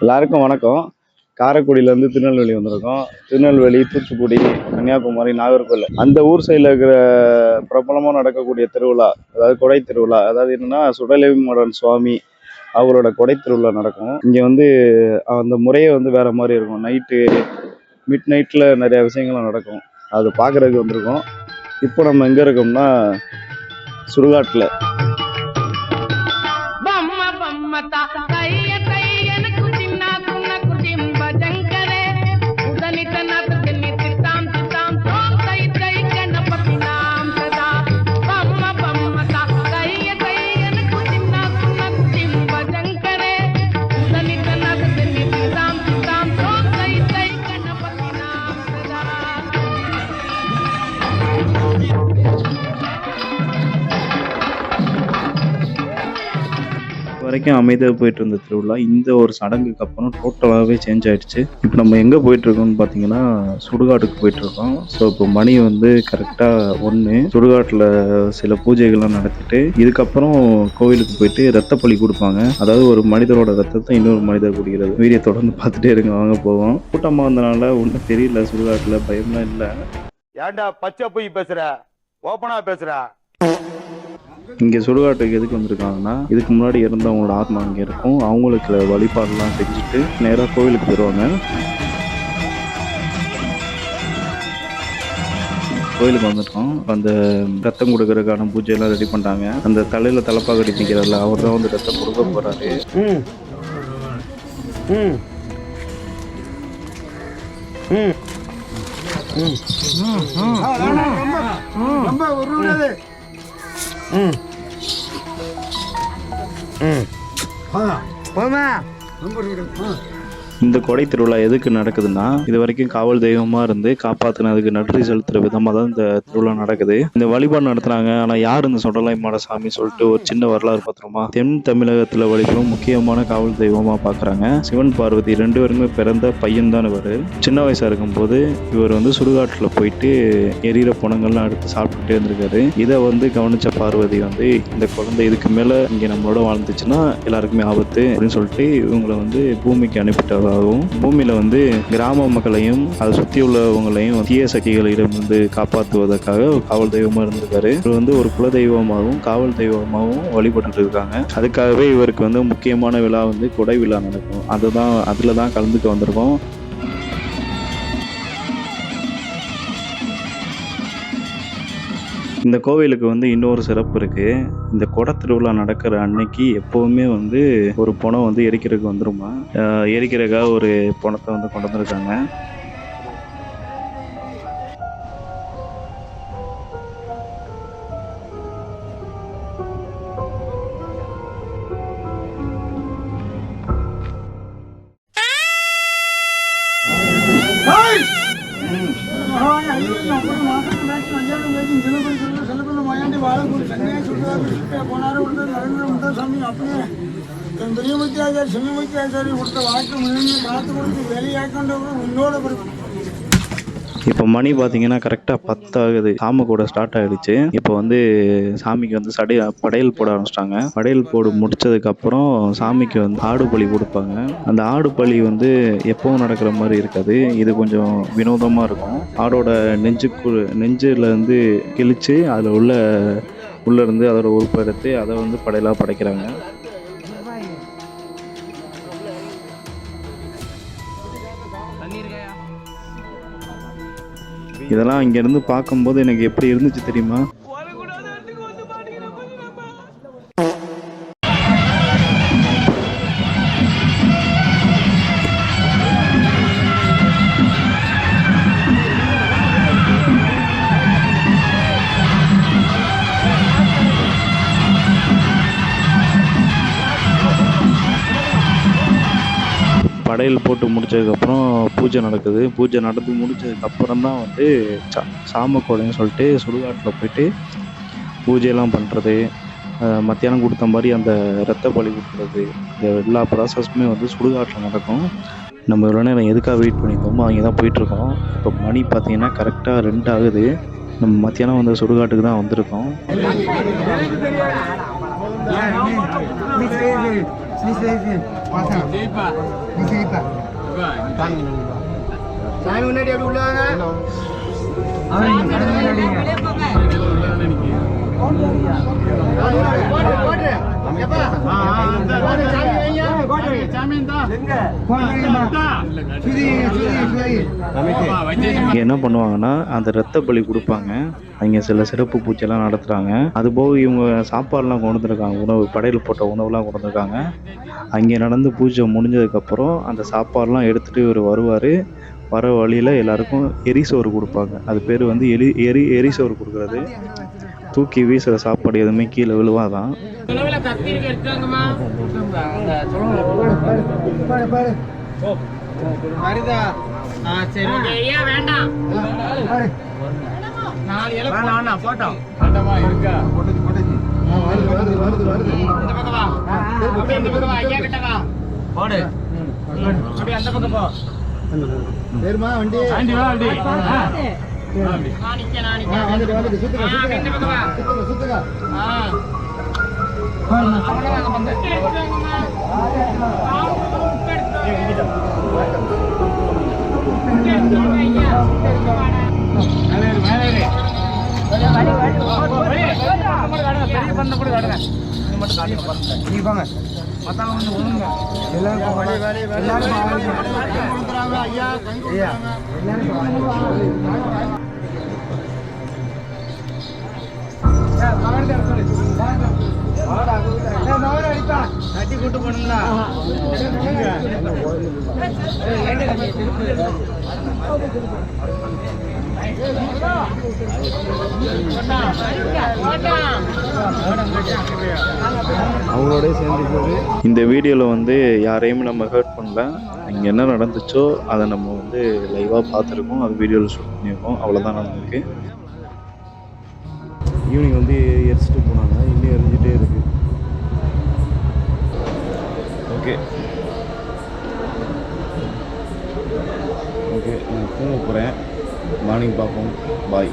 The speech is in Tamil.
எல்லாருக்கும் வணக்கம். காரைக்குடியிலேருந்து திருநெல்வேலி வந்திருக்கோம். திருநெல்வேலி, தூத்துக்குடி, கன்னியாகுமரி, நாகர்கோவில் அந்த ஊர் சைடில் இருக்கிற பிரபலமாக நடக்கக்கூடிய திருவிழா, அதாவது கொடை திருவிழா. அதாவது என்னன்னா, சுடலைமாடன் சுவாமி அவரோட கொடை திருவிழா நடக்கும். இங்கே வந்து அந்த முறையே வந்து வேற மாதிரி இருக்கும். நைட்டு மிட் நைட்டில் நிறைய விஷயங்கள்லாம் நடக்கும். அது பார்க்குறதுக்கு வந்திருக்கோம். இப்போ நம்ம எங்கே இருக்கோம்னா, சுடுகாட்டில். வரைக்கும் அமைதியாக போயிட்டு இருந்த திருவிழா இந்த ஒரு சடங்குக்கு அப்புறம் டோட்டலாகவே சேஞ்ச் ஆயிடுச்சு. இப்போ நம்ம எங்கே போயிட்டு இருக்கோம்னு பார்த்தீங்கன்னா, சுடுகாட்டுக்கு போயிட்டு இருக்கோம். ஸோ இப்போ மணி வந்து கரெக்டாக 1. சுடுகாட்டில் சில பூஜைகள்லாம் நடத்திட்டு இதுக்கப்புறம் கோவிலுக்கு போயிட்டு ரத்த பலி கொடுப்பாங்க. அதாவது ஒரு மனிதரோட ரத்தத்தை இன்னொரு மனிதர் குடிக்கிறது. வீடியோ தொடர்ந்து பார்த்துட்டே இருங்க, வாங்க போவோம். கூட்டமாக வந்தனால ஒன்றும் தெரியல, சுடுகாட்டில் பயம்லாம் இல்லை. ஏன்டா பச்சை போய் பேசுற, ஓப்பனா பேசுற. இங்கே சுடுகாட்டுக்கு எதுக்கு வந்திருக்காங்கன்னா, இதுக்கு முன்னாடி இருந்தவங்களோட ஆத்மா இங்கே இருக்கும். அவங்களுக்கு வழிபாடெல்லாம் செஞ்சுட்டு நேராக கோவிலுக்கு போயிடுவாங்க. கோயிலுக்கு வந்திருக்கோம். அந்த ரத்தம் கொடுக்கறதுக்கான பூஜையெல்லாம் ரெடி பண்ணிட்டாங்க. அந்த தலையில் தலைப்பாக கட்டி நிற்கிறதில்ல, அவர் தான் வந்து ரத்தம் கொடுக்க போகிறாரு. இந்த கொடை திருவிழா எதுக்கு நடக்குதுன்னா, இது வரைக்கும் காவல் தெய்வமா இருந்து காப்பாத்தினதுக்கு நன்றி செலுத்துற விதமா தான் இந்த திருவிழா நடக்குது. இந்த வழிபாடு நடத்துறாங்க. ஆனா யார் இந்த சுடலைமாட சாமி சொல்லிட்டு ஒரு சின்ன வரலாறு பார்த்துருமா. தென் தமிழகத்துல வழிபடும் முக்கியமான காவல் தெய்வமா பாக்குறாங்க. சிவன் பார்வதி 2 பேருமே பிறந்த பையன் தான் இவர். சின்ன வயசா இருக்கும் போது இவர் வந்து சுடுகாட்டுல போயிட்டு எரியிற பணங்கள்லாம் எடுத்து சாப்பிட்டுட்டே இருந்திருக்காரு. இதை வந்து கவனிச்ச பார்வதி வந்து, இந்த குழந்தை இதுக்கு மேல இங்க நம்மளோட வாழ்ந்துச்சுன்னா எல்லாருக்குமே ஆபத்து அப்படின்னு சொல்லிட்டு இவங்களை வந்து பூமிக்கு அனுப்பிட்டாங்க. பூமியில வந்து கிராம மக்களையும் அதை சுத்தி உள்ளவங்களையும் தீய சக்திகளிடமிருந்து காப்பாற்றுவதற்காக காவல் தெய்வமா இருந்திருக்காரு. இவர் வந்து ஒரு குல தெய்வமாகவும் காவல் தெய்வமாகவும் வழிபட்டு இருக்காங்க. அதுக்காகவே இவருக்கு வந்து முக்கியமான விழா வந்து கொடை விழா நடக்கும். அதுலதான் கலந்துட்டு வந்திருக்கோம். இந்த கோவிலுக்கு வந்து இன்னொரு சிறப்பு இருக்கு. இந்த கொடை திருவிழா நடக்கிற அன்னைக்கு எப்பவுமே வந்து ஒரு பணம் வந்து எரிக்கிறதுக்கு வந்துருமா. எரிக்கிறதுக்காக ஒரு பணத்தை வந்து கொண்டு வந்திருக்காங்க. இப்போ மணி பார்த்தீங்கன்னா கரெக்டாக 10 ஆகுது. சாம கூட ஸ்டார்ட் ஆகிடுச்சு. இப்போ வந்து சாமிக்கு வந்து படையல் போட ஆரம்பிச்சிட்டாங்க. படையல் போடு முடிச்சதுக்கப்புறம் சாமிக்கு வந்து ஆடு பலி கொடுப்பாங்க. அந்த ஆடு பலி வந்து எப்பவும் நடக்கிற மாதிரி இருக்காது. இது கொஞ்சம் வினோதமாக இருக்கும். ஆடோட நெஞ்சில் இருந்து கிழிச்சு அதில் உள்ளே இருந்து அதோட உறுப்பை எடுத்து அதை வந்து படையலாக படைக்கிறாங்க. இதெல்லாம் இங்கேருந்து பார்க்கும்போது எனக்கு எப்படி இருந்துச்சு தெரியுமா? படையல் போட்டு முடிச்சதுக்கப்புறம் பூஜை நடக்குது. பூஜை நடந்து முடிச்சதுக்கப்புறம் தான் வந்து சாமக்கோடைன்னு சொல்லிட்டு சுடுகாட்டில் போயிட்டு பூஜையெல்லாம் பண்ணுறது, மத்தியானம் கொடுத்த மாதிரி அந்த ரத்த பலி கொடுக்குறது, இந்த எல்லா ப்ராசஸுமே வந்து சுடுகாட்டில் நடக்கும். நம்ம இவ்வளோ நேரம் எதுக்காக வெயிட் பண்ணியிருந்தோமோ அங்கே தான் போயிட்டுருக்கோம். இப்போ மணி பார்த்தீங்கன்னா கரெக்டாக 2 ஆகுது. நம்ம மத்தியானம் வந்து சுடுகாட்டுக்கு தான் வந்திருக்கோம். சாமி முன்னாடி எப்படி உள்ளாங்க இங்க என்ன பண்ணுவாங்கன்னா அந்த ரத்த பலி கொடுப்பாங்க. அங்கே சில சிறப்பு பூஜைலாம் நடத்துகிறாங்க. அதுபோக இவங்க சாப்பாடுலாம் கொண்டு வந்திருக்காங்க, உணவு படையல் போட்ட உணவுலாம் கொண்டு வந்திருக்காங்க. அங்கே நடந்து பூஜை முடிஞ்சதுக்கப்புறம் அந்த சாப்பாடுலாம் எடுத்துகிட்டு இவர் வருவார். வர வழியில் எல்லாருக்கும் எரிசோறு கொடுப்பாங்க. அது பேர் வந்து எரிசோறு கொடுக்குறது. தூக்கி வீசுகிற சாப்பாடு எதுவுமே கீழே விழுவாதான். இந்த வீடியோவில் வந்து யாரையும் நம்ம ஹர்ட் பண்ணல. இங்கே என்ன நடந்துச்சோ அதை நம்ம வந்து லைவாக பார்த்துருக்கோம். அது வீடியோவில் ஷூட் பண்ணியிருக்கோம். அவ்வளோதான் நடந்திருக்கு. ஈவினிங் வந்து எரிச்சிட்டு போனாங்க. இன்னும் எரிஞ்சிட்டே இருக்கு. ஓகே ஓகே, நான் தூங்க போகிறேன். மார்னிங் பார்ப்போம். பாய்.